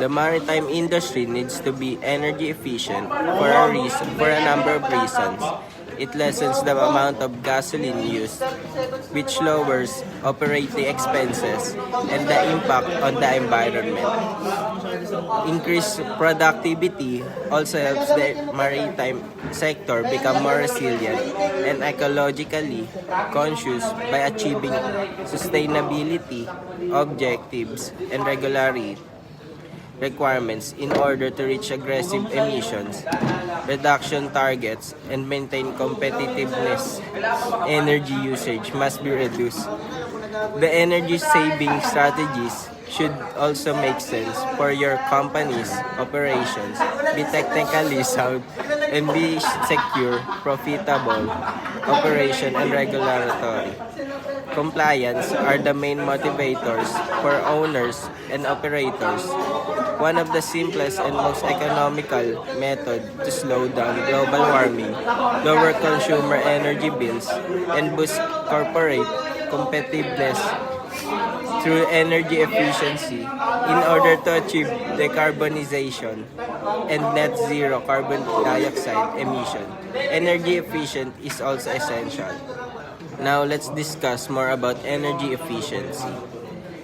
The maritime industry needs to be energy efficient for a number of reasons. It lessens the amount of gasoline used, which lowers operating expenses and the impact on the environment. Increased productivity also helps the maritime sector become more resilient and ecologically conscious by achieving sustainability objectives and regularity requirements in order to reach aggressive emissions reduction targets and maintain competitiveness. Energy usage must be reduced. The energy saving strategies should also make sense for your company's operations, be technically sound, and be secure, profitable operation and regulatory. Compliance are the main motivators for owners and operators. One of the simplest and most economical method to slow down global warming, lower consumer energy bills, and boost corporate competitiveness through energy efficiency in order to achieve decarbonization and net zero carbon dioxide emission. Energy efficient is also essential. Now let's discuss more about energy efficiency.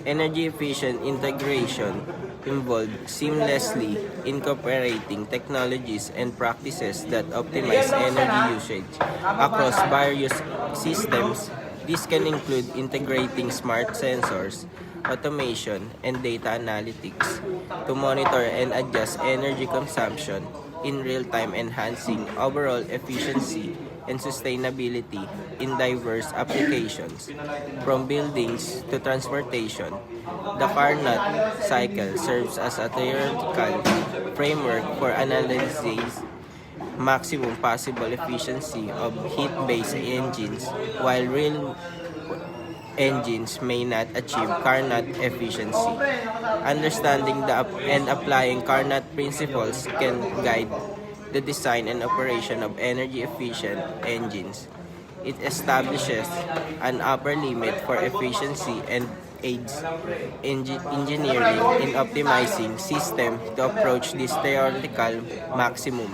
Energy efficient integration involves seamlessly incorporating technologies and practices that optimize energy usage across various systems. This can include integrating smart sensors, automation, and data analytics to monitor and adjust energy consumption in real time, enhancing overall efficiency and sustainability in diverse applications, from buildings to transportation. The Carnot cycle serves as a theoretical framework for analyzing maximum possible efficiency of heat-based engines, while real engines may not achieve Carnot efficiency. Understanding and applying Carnot principles can guide the design and operation of energy-efficient engines. It establishes an upper limit for efficiency and aids engineering in optimizing system to approach this theoretical maximum.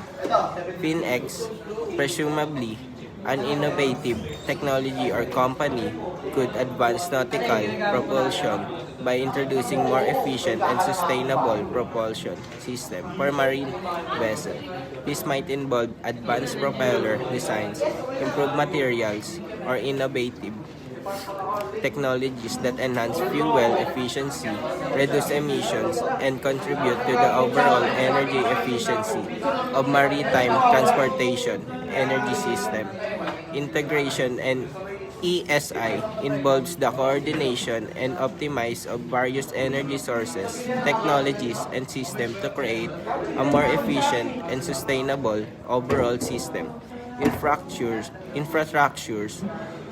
FinX, presumably an innovative technology or company, could advance nautical propulsion by introducing more efficient and sustainable propulsion system for marine vessels. This might involve advanced propeller designs, improved materials, or innovative technologies that enhance fuel efficiency, reduce emissions, and contribute to the overall energy efficiency of maritime transportation energy system. Integration and ESI involves the coordination and optimize of various energy sources, technologies, and systems to create a more efficient and sustainable overall system. Infrastructures,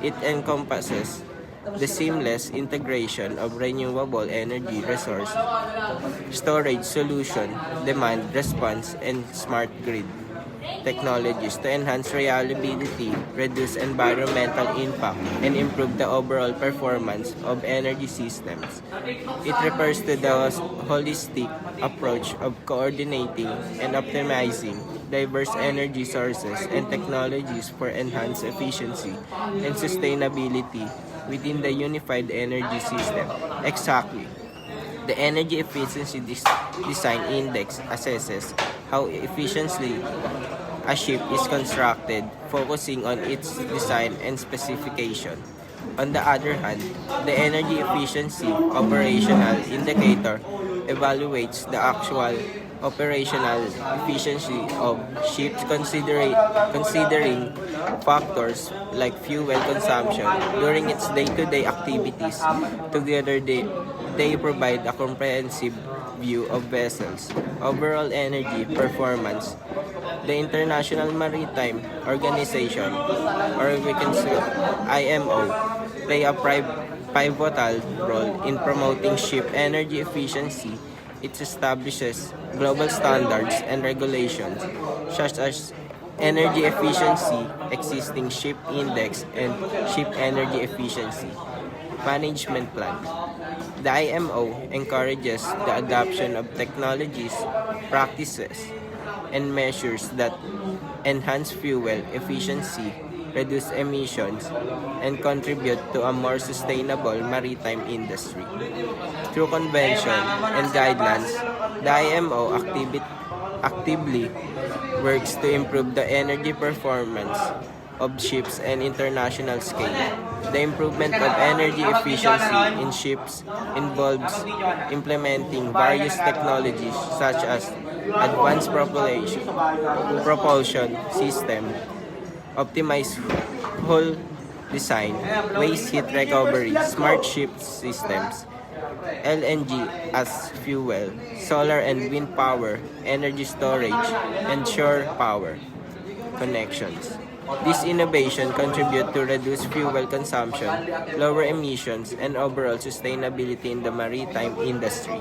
it encompasses the seamless integration of renewable energy resource, storage solution, demand response, and smart grid technologies to enhance reliability, reduce environmental impact, and improve the overall performance of energy systems. It refers to the holistic approach of coordinating and optimizing diverse energy sources and technologies for enhanced efficiency and sustainability within the unified energy system. Exactly. The Energy Efficiency Design Index assesses how efficiently a ship is constructed, focusing on its design and specification. On the other hand, the Energy Efficiency Operational Indicator evaluates the actual operational efficiency of ships considering factors like fuel consumption during its day-to-day activities. Together, they provide a comprehensive view of vessels' overall energy performance. The International Maritime Organization, or we can say IMO, play a pivotal role in promoting ship energy efficiency. It establishes global standards and regulations such as energy efficiency, existing ship index, and ship energy efficiency management plan. The IMO encourages the adoption of technologies, practices, and measures that enhance fuel efficiency, reduce emissions, and contribute to a more sustainable maritime industry. Through convention and guidelines, the IMO actively works to improve the energy performance of ships and international scale. The improvement of energy efficiency in ships involves implementing various technologies such as advanced propulsion system, optimized hull design, waste heat recovery, smart ship systems, LNG as fuel, solar and wind power, energy storage, and shore power connections. This innovation contribute to reduce fuel consumption, lower emissions, and overall sustainability in the maritime industry.